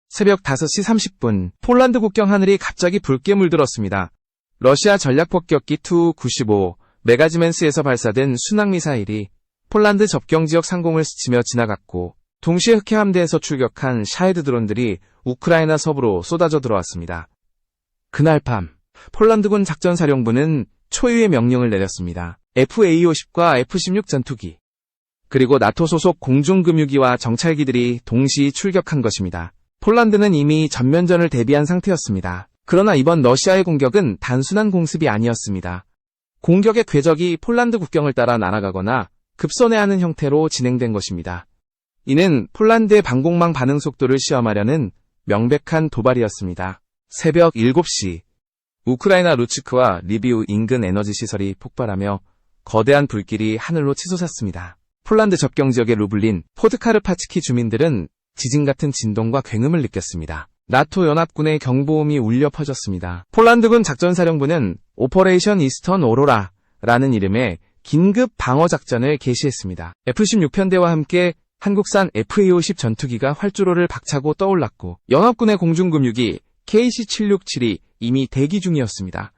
새벽 5시 30분, 폴란드 국경 하늘이 갑자기 붉게 물들었습니다. 러시아 전략폭격기 Tu-95 메가지멘스에서 발사된 순항미사일이 폴란드 접경지역 상공을 스치며 지나갔고, 동시에 흑해 함대에서 출격한 샤헤드 드론들이 우크라이나 서부로 쏟아져 들어왔습니다. 그날 밤, 폴란드군 작전사령부는 초유의 명령을 내렸습니다. FA-50과 F-16 전투기, 그리고 나토 소속 공중금유기와 정찰기들이 동시 출격한 것입니다. 폴란드는 이미 전면전을 대비한 상태였습니다. 그러나 이번 러시아의 공격은 단순한 공습이 아니었습니다. 공격의 궤적이 폴란드 국경을 따라 날아가거나 급선회하는 형태로 진행된 것입니다. 이는 폴란드의 방공망 반응 속도를 시험하려는 명백한 도발이었습니다. 새벽 7시, 우크라이나 루츠크와 리비우 인근 에너지 시설이 폭발하며 거대한 불길이 하늘로 치솟았습니다. 폴란드 접경 지역의 루블린, 포드카르파츠키 주민들은 지진 같은 진동과 굉음을 느꼈습니다. 나토 연합군의 경보음이 울려 퍼졌습니다. 폴란드군 작전사령부는 오퍼레이션 이스턴 오로라라는 이름의 긴급 방어 작전을 개시했습니다. F-16 편대와 함께 한국산 FA-50 전투기가 활주로를 박차고 떠올랐고, 연합군의 공중금유기 KC-767이 이미 대기 중이었습니다.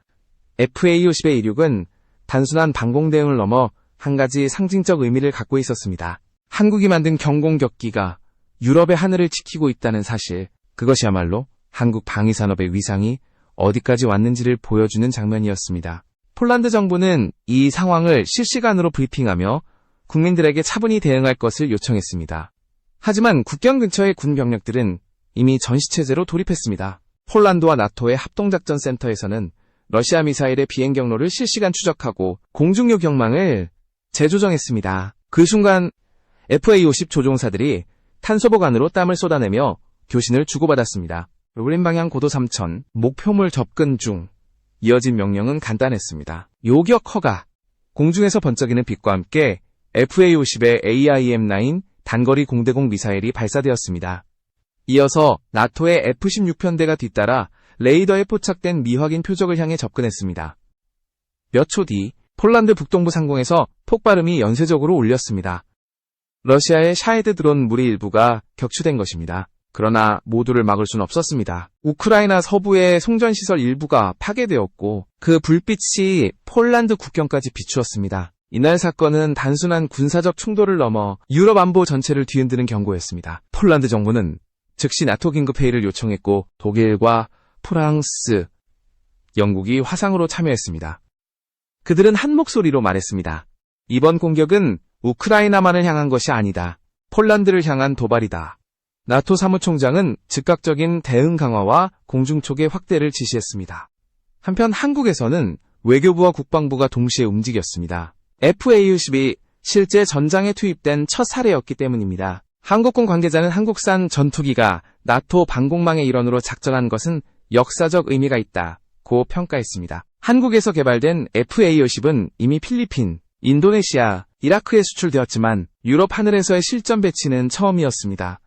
FA-50의 이륙은 단순한 방공 대응을 넘어 한 가지 상징적 의미를 갖고 있었습니다. 한국이 만든 경공격기가 유럽의 하늘을 지키고 있다는 사실, 그것이야말로 한국 방위산업의 위상이 어디까지 왔는지를 보여주는 장면이었습니다. 폴란드 정부는 이 상황을 실시간으로 브리핑하며 국민들에게 차분히 대응할 것을 요청했습니다. 하지만 국경 근처의 군 병력들은 이미 전시체제로 돌입했습니다. 폴란드와 나토의 합동작전센터에서는 러시아 미사일의 비행 경로를 실시간 추적하고 공중요 경망을 재조정했습니다. 그 순간 FA-50 조종사들이 탄소복 안으로 땀을 쏟아내며 교신을 주고받았습니다. 루블린 방향 고도 3000, 목표물 접근 중. 이어진 명령은 간단했습니다. 요격 허가. 공중에서 번쩍이는 빛과 함께 FA-50의 AIM-9 단거리 공대공 미사일이 발사되었습니다. 이어서 나토의 F-16 편대가 뒤따라 레이더에 포착된 미확인 표적을 향해 접근했습니다. 몇 초 뒤 폴란드 북동부 상공에서 폭발음이 연쇄적으로 울렸습니다. 러시아의 샤헤드 드론 무리 일부가 격추된 것입니다. 그러나 모두를 막을 수는 없었습니다. 우크라이나 서부의 송전시설 일부가 파괴되었고, 그 불빛이 폴란드 국경까지 비추었습니다. 이날 사건은 단순한 군사적 충돌을 넘어 유럽 안보 전체를 뒤흔드는 경고였습니다. 폴란드 정부는 즉시 나토 긴급회의를 요청했고, 독일과 프랑스, 영국이 화상으로 참여했습니다. 그들은 한 목소리로 말했습니다. 이번 공격은 우크라이나만을 향한 것이 아니다. 폴란드를 향한 도발이다. 나토 사무총장은 즉각적인 대응 강화와 공중초계 확대를 지시했습니다. 한편 한국에서는 외교부와 국방부가 동시에 움직였습니다. FA-50이 실제 전장에 투입된 첫 사례였기 때문입니다. 한국군 관계자는 한국산 전투기가 나토 방공망의 일원으로 작전한 것은 역사적 의미가 있다고 평가했습니다. 한국에서 개발된 FA-50은 이미 필리핀, 인도네시아, 이라크에 수출되었지만 유럽 하늘에서의 실전 배치는 처음이었습니다.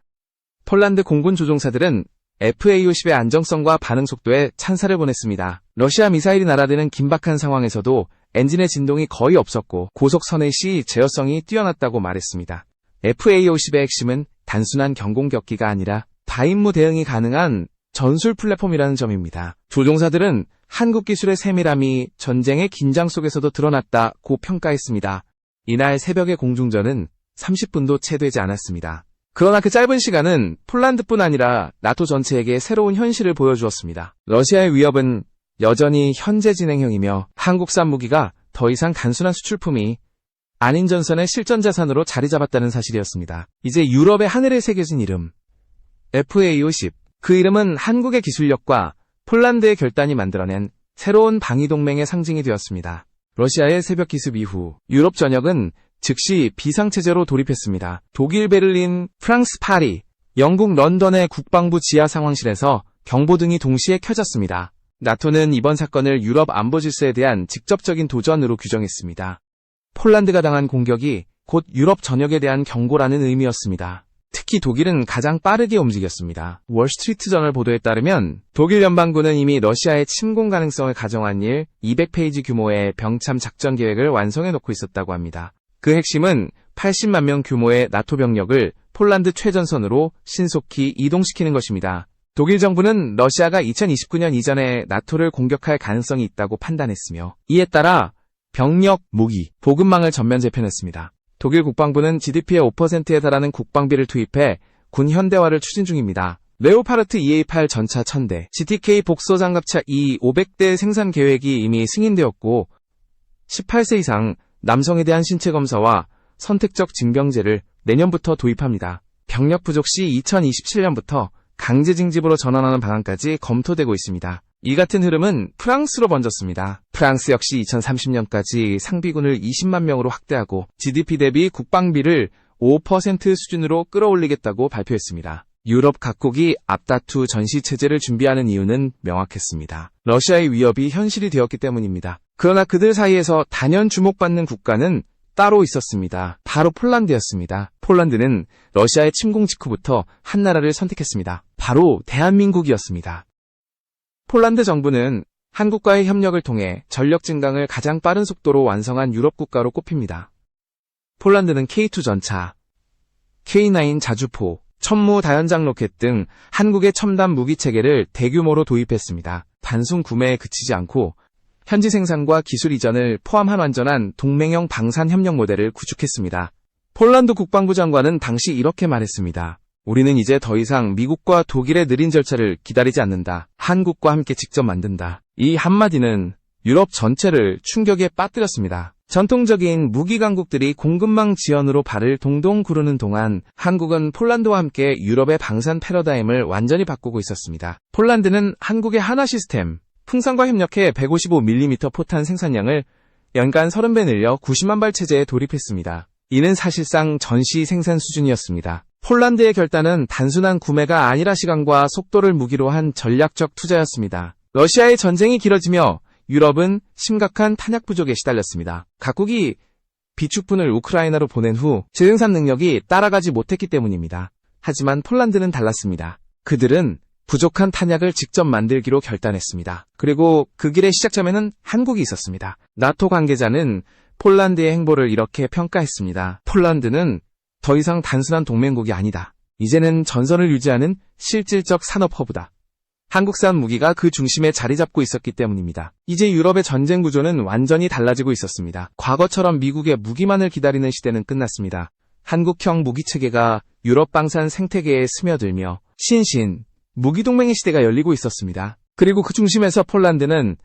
폴란드 공군 조종사들은 FA-50의 안정성과 반응 속도에 찬사를 보냈습니다. 러시아 미사일이 날아드는 긴박한 상황에서도 엔진의 진동이 거의 없었고 고속 선의 시 제어성이 뛰어났다고 말했습니다. FA-50의 핵심은 단순한 경공격기가 아니라 다임무 대응이 가능한 전술 플랫폼이라는 점입니다. 조종사들은 한국 기술의 세밀함이 전쟁의 긴장 속에서도 드러났다고 평가했습니다. 이날 새벽의 공중전은 30분도 채 되지 않았습니다. 그러나 그 짧은 시간은 폴란드뿐 아니라 나토 전체에게 새로운 현실을 보여주었습니다. 러시아의 위협은 여전히 현재 진행형이며 한국산 무기가 더 이상 단순한 수출품이 아닌 전선의 실전 자산으로 자리 잡았다는 사실이었습니다. 이제 유럽의 하늘에 새겨진 이름, FA-50. 그 이름은 한국의 기술력과 폴란드의 결단이 만들어낸 새로운 방위동맹의 상징이 되었습니다. 러시아의 새벽 기습 이후 유럽 전역은 즉시 비상체제로 돌입했습니다. 독일 베를린, 프랑스 파리, 영국 런던의 국방부 지하 상황실에서 경보등이 동시에 켜졌습니다. 나토는 이번 사건을 유럽 안보 질서에 대한 직접적인 도전으로 규정했습니다. 폴란드가 당한 공격이 곧 유럽 전역에 대한 경고라는 의미였습니다. 특히 독일은 가장 빠르게 움직였습니다. 월스트리트저널 보도에 따르면 독일 연방군은 이미 러시아의 침공 가능성을 가정한 200페이지 규모의 병참 작전 계획을 완성해 놓고 있었다고 합니다. 그 핵심은 80만 명 규모의 나토 병력을 폴란드 최전선으로 신속히 이동시키는 것입니다. 독일 정부는 러시아가 2029년 이전에 나토를 공격할 가능성이 있다고 판단했으며 이에 따라 병력, 무기, 보급망을 전면 재편했습니다. 독일 국방부는 GDP의 5%에 달하는 국방비를 투입해 군 현대화를 추진 중입니다. 레오파르트 EA8 전차 1000대, GTK 복소 장갑차 E 500대 생산 계획이 이미 승인되었고 18세 이상 남성에 대한 신체 검사와 선택적 징병제를 내년부터 도입합니다. 병력 부족 시 2027년부터 강제 징집으로 전환하는 방안까지 검토되고 있습니다. 이 같은 흐름은 프랑스로 번졌습니다. 프랑스 역시 2030년까지 상비군을 20만 명으로 확대하고 GDP 대비 국방비를 5% 수준으로 끌어올리겠다고 발표했습니다. 유럽 각국이 앞다투 전시체제를 준비하는 이유는 명확했습니다. 러시아의 위협이 현실이 되었기 때문입니다. 그러나 그들 사이에서 단연 주목받는 국가는 따로 있었습니다. 바로 폴란드였습니다. 폴란드는 러시아의 침공 직후부터 한 나라를 선택했습니다. 바로 대한민국이었습니다. 폴란드 정부는 한국과의 협력을 통해 전력 증강을 가장 빠른 속도로 완성한 유럽 국가로 꼽힙니다. 폴란드는 K2 전차, K9 자주포, 천무 다연장 로켓 등 한국의 첨단 무기 체계를 대규모로 도입했습니다. 단순 구매에 그치지 않고 현지 생산과 기술 이전을 포함한 완전한 동맹형 방산 협력 모델을 구축했습니다. 폴란드 국방부 장관은 당시 이렇게 말했습니다. 우리는 이제 더 이상 미국과 독일의 느린 절차를 기다리지 않는다. 한국과 함께 직접 만든다. 이 한마디는 유럽 전체를 충격에 빠뜨렸습니다. 전통적인 무기 강국들이 공급망 지연으로 발을 동동 구르는 동안 한국은 폴란드와 함께 유럽의 방산 패러다임을 완전히 바꾸고 있었습니다. 폴란드는 한국의 하나 시스템, 풍산과 협력해 155mm 포탄 생산량을 연간 30배 늘려 90만 발 체제에 돌입했습니다. 이는 사실상 전시 생산 수준이었습니다. 폴란드의 결단은 단순한 구매가 아니라 시간과 속도를 무기로 한 전략적 투자였습니다. 러시아의 전쟁이 길어지며 유럽은 심각한 탄약 부족에 시달렸습니다. 각국이 비축분을 우크라이나로 보낸 후 재생산 능력이 따라가지 못했기 때문입니다. 하지만 폴란드는 달랐습니다. 그들은 부족한 탄약을 직접 만들기로 결단했습니다. 그리고 그 길의 시작점에는 한국이 있었습니다. 나토 관계자는 폴란드의 행보를 이렇게 평가했습니다. 폴란드는 더 이상 단순한 동맹국이 아니다. 이제는 전선을 유지하는 실질적 산업 허브다. 한국산 무기가 그 중심에 자리 잡고 있었기 때문입니다. 이제 유럽의 전쟁 구조는 완전히 달라지고 있었습니다. 과거처럼 미국의 무기만을 기다리는 시대는 끝났습니다. 한국형 무기 체계가 유럽 방산 생태계에 스며들며 신신 무기동맹의 시대가 열리고 있었습니다. 그리고 그 중심에서 폴란드는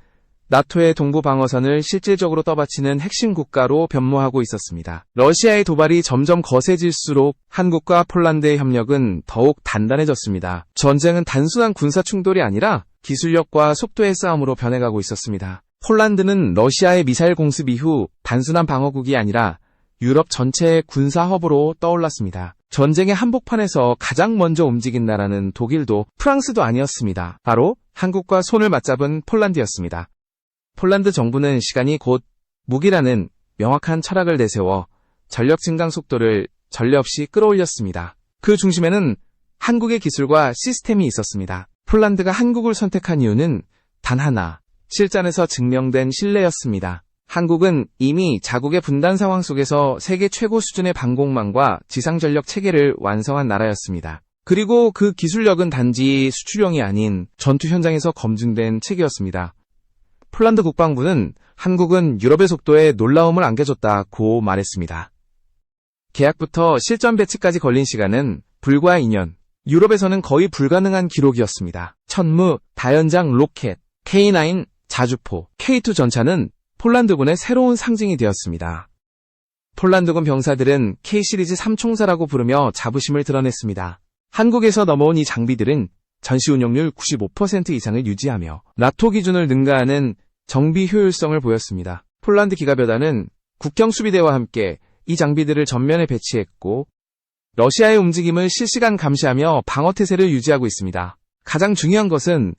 나토의 동부 방어선을 실질적으로 떠받치는 핵심 국가로 변모하고 있었습니다. 러시아의 도발이 점점 거세질수록 한국과 폴란드의 협력은 더욱 단단해졌습니다. 전쟁은 단순한 군사 충돌이 아니라 기술력과 속도의 싸움으로 변해가고 있었습니다. 폴란드는 러시아의 미사일 공습 이후 단순한 방어국이 아니라 유럽 전체의 군사 허브로 떠올랐습니다. 전쟁의 한복판에서 가장 먼저 움직인 나라는 독일도 프랑스도 아니었습니다. 바로 한국과 손을 맞잡은 폴란드였습니다. 폴란드 정부는 시간이 곧 무기라는 명확한 철학을 내세워 전력 증강 속도를 전례 없이 끌어올렸습니다. 그 중심에는 한국의 기술과 시스템이 있었습니다. 폴란드가 한국을 선택한 이유는 단 하나, 실전에서 증명된 신뢰였습니다. 한국은 이미 자국의 분단 상황 속에서 세계 최고 수준의 방공망과 지상전력 체계를 완성한 나라였습니다. 그리고 그 기술력은 단지 수출용이 아닌 전투 현장에서 검증된 체계였습니다. 폴란드 국방부는 한국은 유럽의 속도에 놀라움을 안겨줬다고 말했습니다. 계약부터 실전 배치까지 걸린 시간은 불과 2년. 유럽에서는 거의 불가능한 기록이었습니다. 천무, 다연장 로켓, K9 자주포, K2 전차는 폴란드군의 새로운 상징이 되었습니다. 폴란드군 병사들은 K 시리즈 3총사라고 부르며 자부심을 드러냈습니다. 한국에서 넘어온 이 장비들은 전시 운용률 95% 이상을 유지하며 나토 기준을 능가하는 정비 효율성을 보였습니다. 폴란드 기갑여단은 국경수비대와 함께 이 장비들을 전면에 배치했고 러시아의 움직임을 실시간 감시하며 방어태세를 유지하고 있습니다. 가장 중요한 것은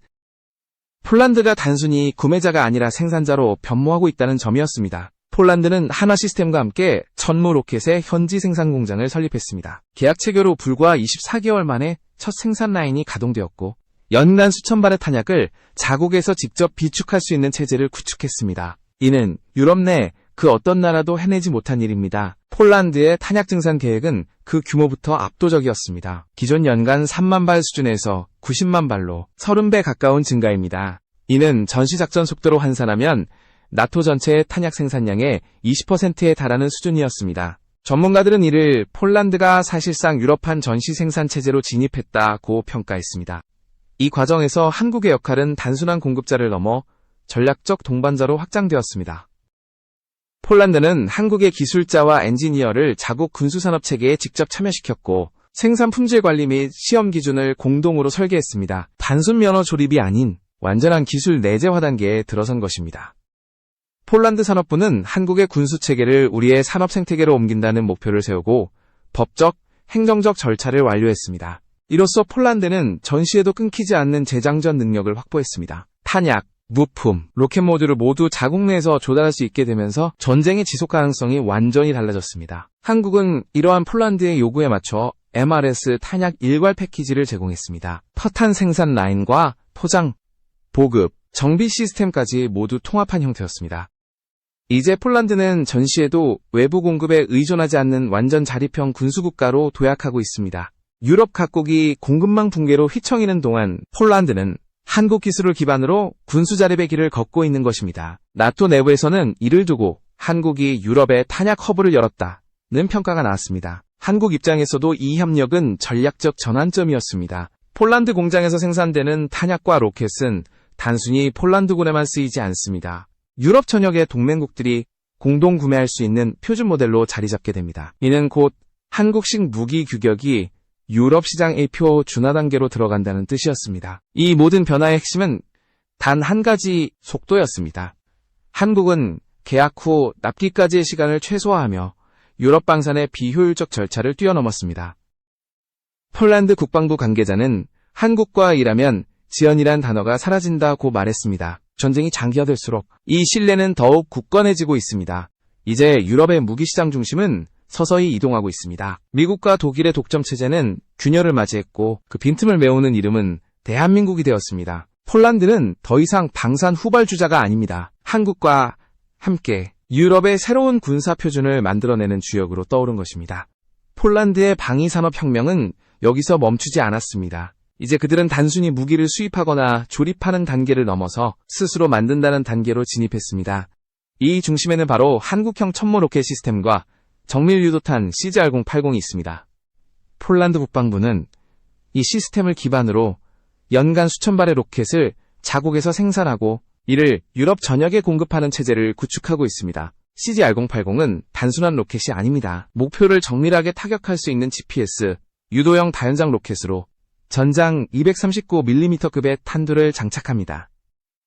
폴란드가 단순히 구매자가 아니라 생산자로 변모하고 있다는 점이었습니다. 폴란드는 하나 시스템과 함께 천무 로켓의 현지 생산 공장을 설립했습니다. 계약 체결 후 불과 24개월 만에 첫 생산 라인이 가동되었고 연간 수천 발의 탄약을 자국에서 직접 비축할 수 있는 체제를 구축했습니다. 이는 유럽 내 그 어떤 나라도 해내지 못한 일입니다. 폴란드의 탄약 증산 계획은 그 규모부터 압도적이었습니다. 기존 연간 3만 발 수준에서 90만 발로 30배 가까운 증가입니다. 이는 전시작전 속도로 환산하면 나토 전체의 탄약 생산량의 20%에 달하는 수준이었습니다. 전문가들은 이를 폴란드가 사실상 유럽판 전시 생산 체제로 진입했다고 평가했습니다. 이 과정에서 한국의 역할은 단순한 공급자를 넘어 전략적 동반자로 확장되었습니다. 폴란드는 한국의 기술자와 엔지니어를 자국 군수산업 체계에 직접 참여시켰고 생산 품질 관리 및 시험 기준을 공동으로 설계했습니다. 단순 면허 조립이 아닌 완전한 기술 내재화 단계에 들어선 것입니다. 폴란드 산업부는 한국의 군수 체계를 우리의 산업 생태계로 옮긴다는 목표를 세우고 법적, 행정적 절차를 완료했습니다. 이로써 폴란드는 전시에도 끊기지 않는 재장전 능력을 확보했습니다. 탄약, 무품, 로켓 모듈을 모두 자국 내에서 조달할 수 있게 되면서 전쟁의 지속 가능성이 완전히 달라졌습니다. 한국은 이러한 폴란드의 요구에 맞춰 MRS 탄약 일괄 패키지를 제공했습니다. 퍼탄 생산 라인과 포장, 보급, 정비 시스템까지 모두 통합한 형태였습니다. 이제 폴란드는 전시에도 외부 공급에 의존하지 않는 완전 자립형 군수국가로 도약하고 있습니다. 유럽 각국이 공급망 붕괴로 휘청이는 동안 폴란드는 한국 기술을 기반으로 군수 자립의 길을 걷고 있는 것입니다. 나토 내부에서는 이를 두고 한국이 유럽의 탄약 허브를 열었다는 평가가 나왔습니다. 한국 입장에서도 이 협력은 전략적 전환점이었습니다. 폴란드 공장에서 생산되는 탄약과 로켓은 단순히 폴란드군에만 쓰이지 않습니다. 유럽 전역의 동맹국들이 공동 구매할 수 있는 표준 모델로 자리 잡게 됩니다. 이는 곧 한국식 무기 규격이 유럽 시장 A 표 준하 단계로 들어간다는 뜻이었습니다. 이 모든 변화의 핵심은 단 한 가지 속도였습니다. 한국은 계약 후 납기까지의 시간을 최소화하며 유럽 방산의 비효율적 절차를 뛰어넘었습니다. 폴란드 국방부 관계자는 한국과 일하면 지연이란 단어가 사라진다고 말했습니다. 전쟁이 장기화될수록 이 신뢰는 더욱 굳건해지고 있습니다. 이제 유럽의 무기시장 중심은 서서히 이동하고 있습니다. 미국과 독일의 독점 체제는 균열을 맞이했고 그 빈틈을 메우는 이름은 대한민국이 되었습니다. 폴란드는 더 이상 방산 후발주자가 아닙니다. 한국과 함께 유럽의 새로운 군사 표준을 만들어내는 주역으로 떠오른 것입니다. 폴란드의 방위산업혁명은 여기서 멈추지 않았습니다. 이제 그들은 단순히 무기를 수입하거나 조립하는 단계를 넘어서 스스로 만든다는 단계로 진입했습니다. 이 중심에는 바로 한국형 천모 로켓 시스템과 정밀 유도탄 CZR-080이 있습니다. 폴란드 국방부는 이 시스템을 기반으로 연간 수천 발의 로켓을 자국에서 생산하고 이를 유럽 전역에 공급하는 체제를 구축하고 있습니다. CZR-080은 단순한 로켓이 아닙니다. 목표를 정밀하게 타격할 수 있는 GPS, 유도형 다연장 로켓으로 전장 239mm급의 탄두를 장착합니다.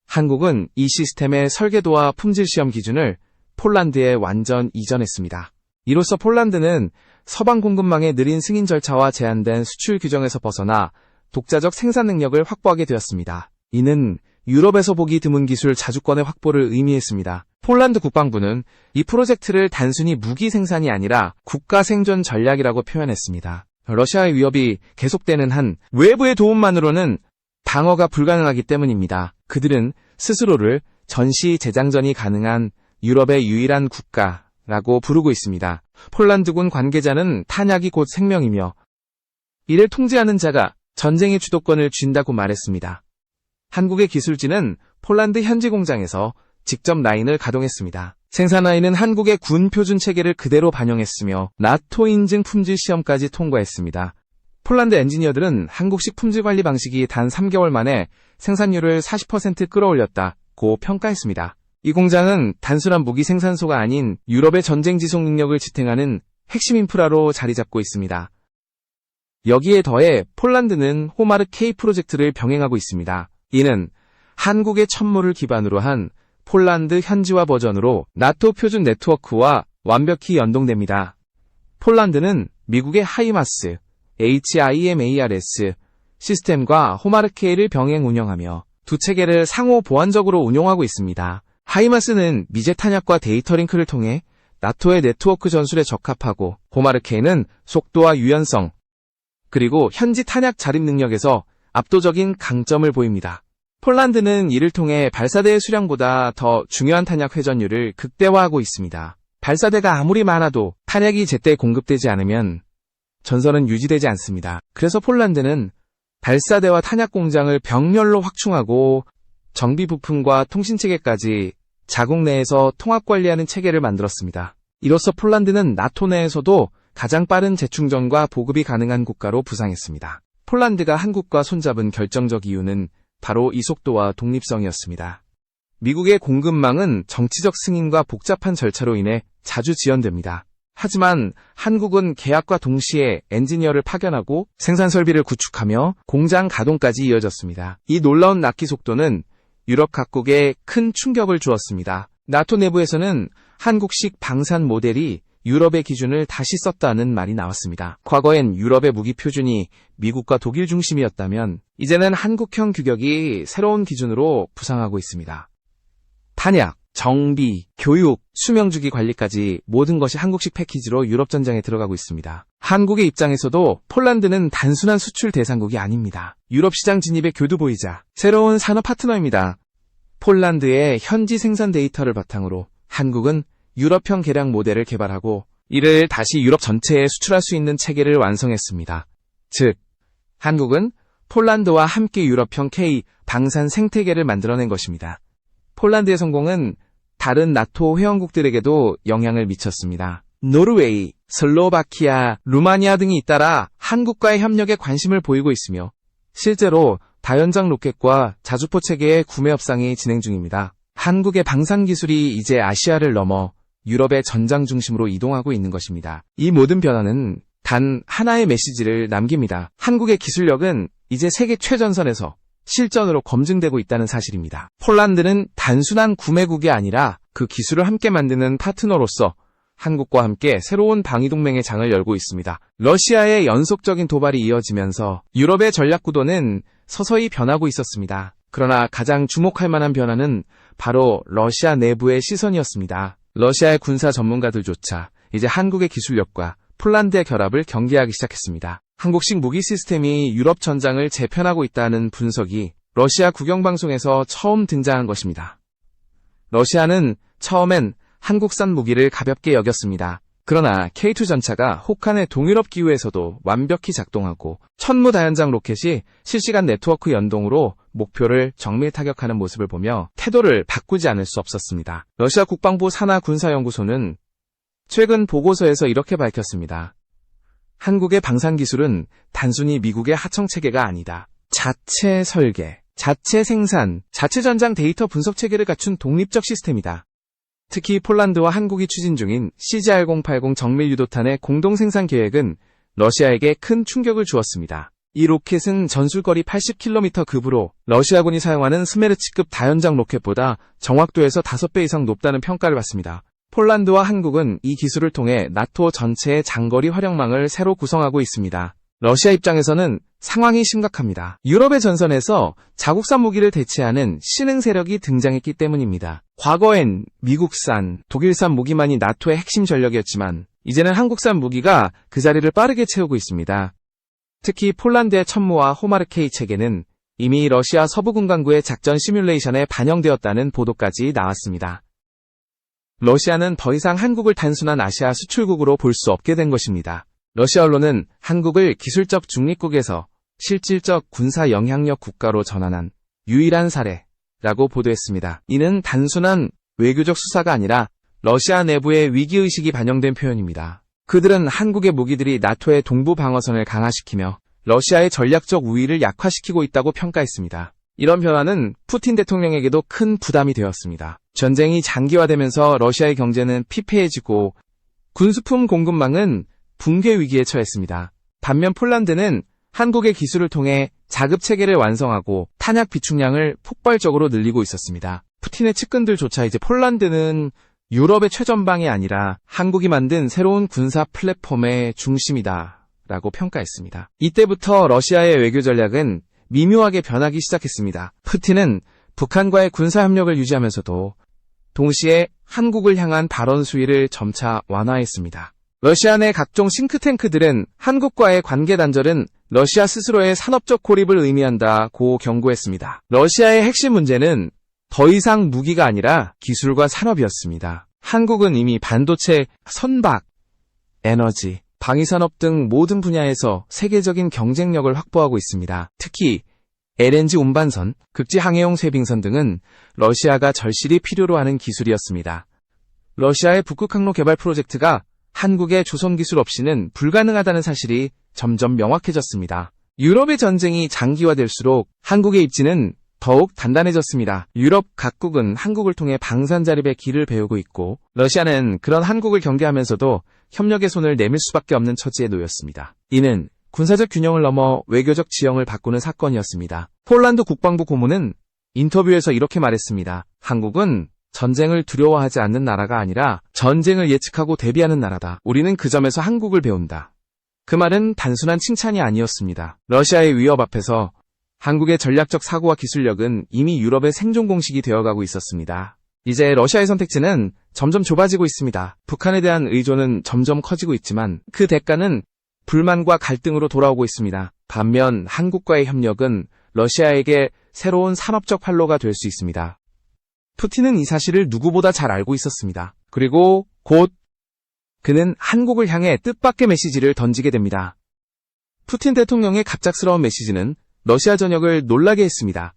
한국은 이 시스템의 설계도와 품질 시험 기준을 폴란드에 완전 이전했습니다. 이로써 폴란드는 서방 공급망의 느린 승인 절차와 제한된 수출 규정에서 벗어나 독자적 생산 능력을 확보하게 되었습니다. 이는 유럽에서 보기 드문 기술 자주권의 확보를 의미했습니다. 폴란드 국방부는 이 프로젝트를 단순히 무기 생산이 아니라 국가 생존 전략이라고 표현했습니다. 러시아의 위협이 계속되는 한 외부의 도움만으로는 방어가 불가능하기 때문입니다. 그들은 스스로를 전시 재장전이 가능한 유럽의 유일한 국가라고 부르고 있습니다. 폴란드군 관계자는 탄약이 곧 생명이며 이를 통제하는 자가 전쟁의 주도권을 쥔다고 말했습니다. 한국의 기술진은 폴란드 현지 공장에서 직접 라인을 가동했습니다. 생산 라인은 한국의 군 표준 체계를 그대로 반영했으며 나토 인증 품질 시험까지 통과했습니다. 폴란드 엔지니어들은 한국식 품질 관리 방식이 단 3개월 만에 생산율을 40% 끌어올렸다고 평가했습니다. 이 공장은 단순한 무기 생산소가 아닌 유럽의 전쟁 지속 능력을 지탱하는 핵심 인프라로 자리 잡고 있습니다. 여기에 더해 폴란드는 호마르 K 프로젝트를 병행하고 있습니다. 이는 한국의 천모를 기반으로 한 폴란드 현지화 버전으로 나토 표준 네트워크와 완벽히 연동됩니다. 폴란드는 미국의 하이마스, HIMARS 시스템과 호마르 K를 병행 운영하며 두 체계를 상호 보완적으로 운용하고 있습니다. 하이마스는 미제 탄약과 데이터 링크를 통해 나토의 네트워크 전술에 적합하고 호마르 K는 속도와 유연성, 그리고 현지 탄약 자립 능력에서 압도적인 강점을 보입니다. 폴란드는 이를 통해 발사대의 수량보다 더 중요한 탄약 회전율을 극대화하고 있습니다. 발사대가 아무리 많아도 탄약이 제때 공급되지 않으면 전선은 유지되지 않습니다. 그래서 폴란드는 발사대와 탄약 공장을 병렬로 확충하고 정비 부품과 통신체계까지 자국 내에서 통합 관리하는 체계를 만들었습니다. 이로써 폴란드는 나토 내에서도 가장 빠른 재충전과 보급이 가능한 국가로 부상했습니다. 폴란드가 한국과 손잡은 결정적 이유는 바로 이 속도와 독립성이었습니다. 미국의 공급망은 정치적 승인과 복잡한 절차로 인해 자주 지연됩니다. 하지만 한국은 계약과 동시에 엔지니어를 파견하고 생산 설비를 구축하며 공장 가동까지 이어졌습니다. 이 놀라운 낙기 속도는 유럽 각국에 큰 충격을 주었습니다. 나토 내부에서는 한국식 방산 모델이 유럽의 기준을 다시 썼다는 말이 나왔습니다. 과거엔 유럽의 무기 표준이 미국과 독일 중심이었다면 이제는 한국형 규격이 새로운 기준으로 부상하고 있습니다. 탄약, 정비, 교육, 수명주기 관리까지 모든 것이 한국식 패키지로 유럽 전장에 들어가고 있습니다. 한국의 입장에서도 폴란드는 단순한 수출 대상국이 아닙니다. 유럽 시장 진입의 교두보이자 새로운 산업 파트너입니다. 폴란드의 현지 생산 데이터를 바탕으로 한국은 유럽형 개량 모델을 개발하고 이를 다시 유럽 전체에 수출할 수 있는 체계를 완성했습니다. 즉, 한국은 폴란드와 함께 유럽형 K 방산 생태계를 만들어낸 것입니다. 폴란드의 성공은 다른 나토 회원국들에게도 영향을 미쳤습니다. 노르웨이, 슬로바키아, 루마니아 등이 잇따라 한국과의 협력에 관심을 보이고 있으며 실제로 다연장 로켓과 자주포 체계의 구매 협상이 진행 중입니다. 한국의 방산 기술이 이제 아시아를 넘어 유럽의 전장 중심으로 이동하고 있는 것입니다. 이 모든 변화는 단 하나의 메시지를 남깁니다. 한국의 기술력은 이제 세계 최전선에서 실전으로 검증되고 있다는 사실입니다. 폴란드는 단순한 구매국이 아니라 그 기술을 함께 만드는 파트너로서 한국과 함께 새로운 방위동맹의 장을 열고 있습니다. 러시아의 연속적인 도발이 이어지면서 유럽의 전략 구도는 서서히 변하고 있었습니다. 그러나 가장 주목할 만한 변화는 바로 러시아 내부의 시선이었습니다. 러시아의 군사 전문가들조차 이제 한국의 기술력과 폴란드의 결합을 경계하기 시작했습니다. 한국식 무기 시스템이 유럽 전장을 재편하고 있다는 분석이 러시아 국영방송에서 처음 등장한 것입니다. 러시아는 처음엔 한국산 무기를 가볍게 여겼습니다. 그러나 K2 전차가 혹한의 동유럽 기후에서도 완벽히 작동하고 천무다연장 로켓이 실시간 네트워크 연동으로 목표를 정밀 타격하는 모습을 보며 태도를 바꾸지 않을 수 없었습니다. 러시아 국방부 산하 군사연구소는 최근 보고서에서 이렇게 밝혔습니다. 한국의 방산 기술은 단순히 미국의 하청체계가 아니다. 자체 설계, 자체 생산, 자체 전장 데이터 분석 체계를 갖춘 독립적 시스템이다. 특히 폴란드와 한국이 추진 중인 CZR-080 정밀 유도탄의 공동 생산 계획은 러시아에게 큰 충격을 주었습니다. 이 로켓은 전술거리 80km 급으로 러시아군이 사용하는 스메르치급 다연장 로켓보다 정확도에서 5배 이상 높다는 평가를 받습니다. 폴란드와 한국은 이 기술을 통해 나토 전체의 장거리 활용망을 새로 구성하고 있습니다. 러시아 입장에서는 상황이 심각합니다. 유럽의 전선에서 자국산 무기를 대체하는 신흥 세력이 등장했기 때문입니다. 과거엔 미국산, 독일산 무기만이 나토의 핵심 전력이었지만 이제는 한국산 무기가 그 자리를 빠르게 채우고 있습니다. 특히 폴란드의 천무와 호마르케이 체계는 이미 러시아 서부 군간구의 작전 시뮬레이션에 반영되었다는 보도까지 나왔습니다. 러시아는 더 이상 한국을 단순한 아시아 수출국으로 볼 수 없게 된 것입니다. 러시아 언론은 한국을 기술적 중립국에서 실질적 군사 영향력 국가로 전환한 유일한 사례라고 보도했습니다. 이는 단순한 외교적 수사가 아니라 러시아 내부의 위기의식이 반영된 표현입니다. 그들은 한국의 무기들이 나토의 동부 방어선을 강화시키며 러시아의 전략적 우위를 약화시키고 있다고 평가했습니다. 이런 변화는 푸틴 대통령에게도 큰 부담이 되었습니다. 전쟁이 장기화되면서 러시아의 경제는 피폐해지고 군수품 공급망은 붕괴 위기에 처했습니다. 반면 폴란드는 한국의 기술을 통해 자급 체계를 완성하고 탄약 비축량을 폭발적으로 늘리고 있었습니다. 푸틴의 측근들조차 이제 폴란드는 유럽의 최전방이 아니라 한국이 만든 새로운 군사 플랫폼의 중심이다 라고 평가했습니다. 이때부터 러시아의 외교 전략은 미묘하게 변하기 시작했습니다. 푸틴은 북한과의 군사 협력을 유지하면서도 동시에 한국을 향한 발언 수위를 점차 완화했습니다. 러시아 내 각종 싱크탱크들은 한국과의 관계 단절은 러시아 스스로의 산업적 고립을 의미한다고 경고했습니다. 러시아의 핵심 문제는 더 이상 무기가 아니라 기술과 산업이었습니다. 한국은 이미 반도체, 선박, 에너지, 방위산업 등 모든 분야에서 세계적인 경쟁력을 확보하고 있습니다. 특히 LNG 운반선, 극지항해용 쇄빙선 등은 러시아가 절실히 필요로 하는 기술이었습니다. 러시아의 북극항로 개발 프로젝트가 한국의 조선 기술 없이는 불가능하다는 사실이 점점 명확해졌습니다. 유럽의 전쟁이 장기화될수록 한국의 입지는 더욱 단단해졌습니다. 유럽 각국은 한국을 통해 방산 자립의 길을 배우고 있고 러시아는 그런 한국을 경계하면서도 협력의 손을 내밀 수밖에 없는 처지에 놓였습니다. 이는 군사적 균형을 넘어 외교적 지형을 바꾸는 사건이었습니다. 폴란드 국방부 고문은 인터뷰에서 이렇게 말했습니다. 한국은 전쟁을 두려워하지 않는 나라가 아니라 전쟁을 예측하고 대비하는 나라다. 우리는 그 점에서 한국을 배운다. 그 말은 단순한 칭찬이 아니었습니다. 러시아의 위협 앞에서 한국의 전략적 사고와 기술력은 이미 유럽의 생존 공식이 되어가고 있었습니다. 이제 러시아의 선택지는 점점 좁아지고 있습니다. 북한에 대한 의존은 점점 커지고 있지만 그 대가는 불만과 갈등으로 돌아오고 있습니다. 반면 한국과의 협력은 러시아에게 새로운 산업적 활로가 될 수 있습니다. 푸틴은 이 사실을 누구보다 잘 알고 있었습니다. 그리고 곧 그는 한국을 향해 뜻밖의 메시지를 던지게 됩니다. 푸틴 대통령의 갑작스러운 메시지는 러시아 전역을 놀라게 했습니다.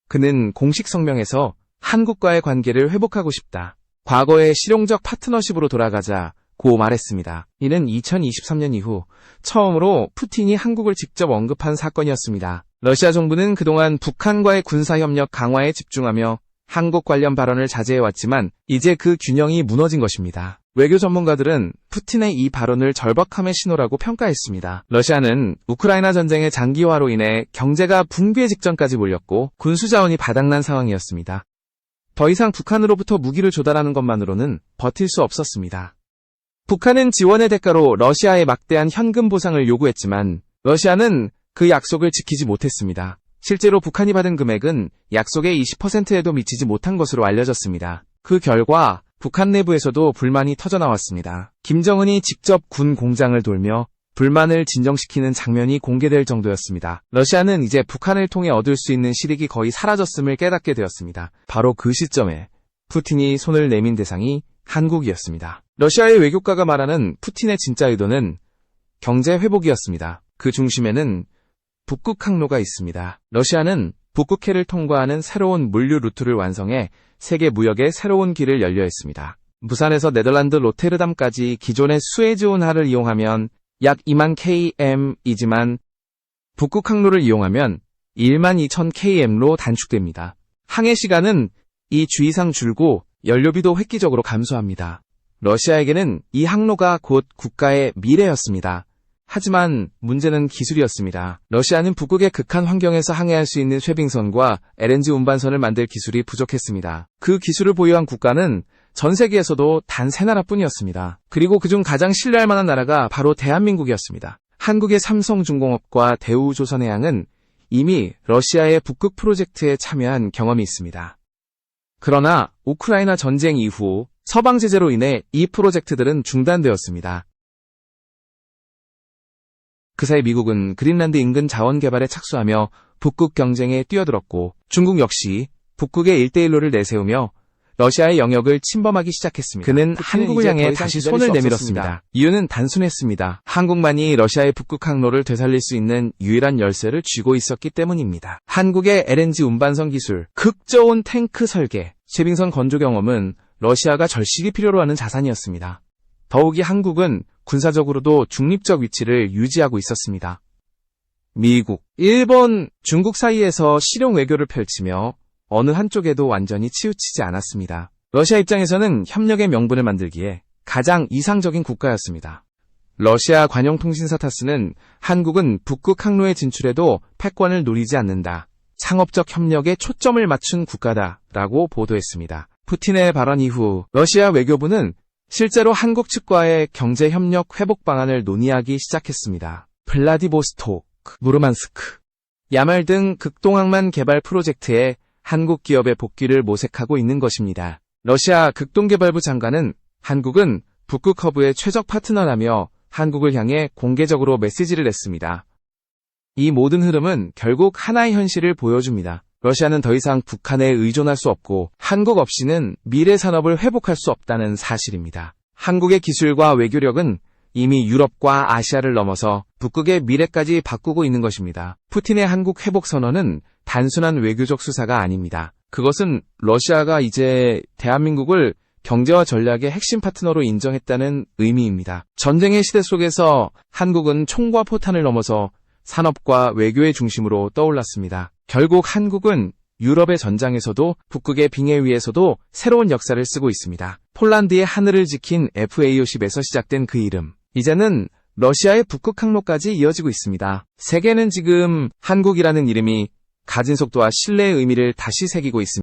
그는 공식 성명에서 한국과의 관계를 회복하고 싶다. 과거의 실용적 파트너십으로 돌아가자고 말했습니다. 이는 2023년 이후 처음으로 푸틴이 한국을 직접 언급한 사건이었습니다. 러시아 정부는 그동안 북한과의 군사협력 강화에 집중하며 한국 관련 발언을 자제해왔지만 이제 그 균형이 무너진 것입니다. 외교 전문가들은 푸틴의 이 발언을 절박함의 신호라고 평가했습니다. 러시아는 우크라이나 전쟁의 장기화로 인해 경제가 붕괴 직전까지 몰렸고 군수 자원이 바닥난 상황이었습니다. 더 이상 북한으로부터 무기를 조달하는 것만으로는 버틸 수 없었습니다. 북한은 지원의 대가로 러시아에 막대한 현금 보상을 요구했지만 러시아는 그 약속을 지키지 못했습니다. 실제로 북한이 받은 금액은 약속의 20%에도 미치지 못한 것으로 알려졌습니다. 그 결과 북한 내부에서도 불만이 터져나왔습니다. 김정은이 직접 군 공장을 돌며 불만을 진정시키는 장면이 공개될 정도였습니다. 러시아는 이제 북한을 통해 얻을 수 있는 실익이 거의 사라졌음을 깨닫게 되었습니다. 바로 그 시점에 푸틴이 손을 내민 대상이 한국이었습니다. 러시아의 외교가가 말하는 푸틴의 진짜 의도는 경제 회복이었습니다. 그 중심에는 북극항로가 있습니다. 러시아는 북극해를 통과하는 새로운 물류 루트를 완성해 세계 무역의 새로운 길을 열려 했습니다. 부산에서 네덜란드 로테르담까지 기존의 수에즈 운하를 이용하면 약 2만 km이지만 북극항로를 이용하면 1만 2천 km로 단축됩니다. 항해 시간은 이 주 이상 줄고 연료비도 획기적으로 감소합니다. 러시아에게는 이 항로가 곧 국가의 미래였습니다. 하지만 문제는 기술이었습니다. 러시아는 북극의 극한 환경에서 항해할 수 있는 쇄빙선과 LNG 운반선을 만들 기술이 부족했습니다. 그 기술을 보유한 국가는 전 세계에서도 단 3나라뿐이었습니다. 그리고 그중 가장 신뢰할 만한 나라가 바로 대한민국이었습니다. 한국의 삼성중공업과 대우조선해양은 이미 러시아의 북극 프로젝트에 참여한 경험이 있습니다. 그러나 우크라이나 전쟁 이후 서방 제재로 인해 이 프로젝트들은 중단되었습니다. 그 사이 미국은 그린란드 인근 자원 개발에 착수하며 북극 경쟁에 뛰어들었고 중국 역시 북극의 일대일로를 내세우며 러시아의 영역을 침범하기 시작했습니다. 그는 한국을 향해 다시 손을 내밀었습니다. 이유는 단순했습니다. 한국만이 러시아의 북극 항로를 되살릴 수 있는 유일한 열쇠를 쥐고 있었기 때문입니다. 한국의 LNG 운반선 기술, 극저온 탱크 설계, 쇄빙선 건조 경험은 러시아가 절실히 필요로 하는 자산이었습니다. 더욱이 한국은 군사적으로도 중립적 위치를 유지하고 있었습니다. 미국, 일본, 중국 사이에서 실용 외교를 펼치며 어느 한쪽에도 완전히 치우치지 않았습니다. 러시아 입장에서는 협력의 명분을 만들기에 가장 이상적인 국가였습니다. 러시아 관영통신사 타스는 한국은 북극 항로에 진출해도 패권을 노리지 않는다. 상업적 협력에 초점을 맞춘 국가다라고 보도했습니다. 푸틴의 발언 이후 러시아 외교부는 실제로 한국 측과의 경제협력 회복 방안을 논의하기 시작했습니다. 블라디보스토크, 무르만스크, 야말 등 극동항만 개발 프로젝트에 한국 기업의 복귀를 모색하고 있는 것입니다. 러시아 극동개발부 장관은 한국은 북극 허브의 최적 파트너라며 한국을 향해 공개적으로 메시지를 냈습니다. 이 모든 흐름은 결국 하나의 현실을 보여줍니다. 러시아는 더 이상 북한에 의존할 수 없고 한국 없이는 미래 산업을 회복할 수 없다는 사실입니다. 한국의 기술과 외교력은 이미 유럽과 아시아를 넘어서 북극의 미래까지 바꾸고 있는 것입니다. 푸틴의 한국 회복 선언은 단순한 외교적 수사가 아닙니다. 그것은 러시아가 이제 대한민국을 경제와 전략의 핵심 파트너로 인정했다는 의미입니다. 전쟁의 시대 속에서 한국은 총과 포탄을 넘어서 산업과 외교의 중심으로 떠올랐습니다. 결국 한국은 유럽의 전장에서도 북극의 빙의 위에서도 새로운 역사를 쓰고 있습니다. 폴란드의 하늘을 지킨 FA50에서 시작된 그 이름, 이제는 러시아의 북극 항로까지 이어지고 있습니다. 세계는 지금 한국이라는 이름이 가진 속도와 신뢰의 의미를 다시 새기고 있습니다.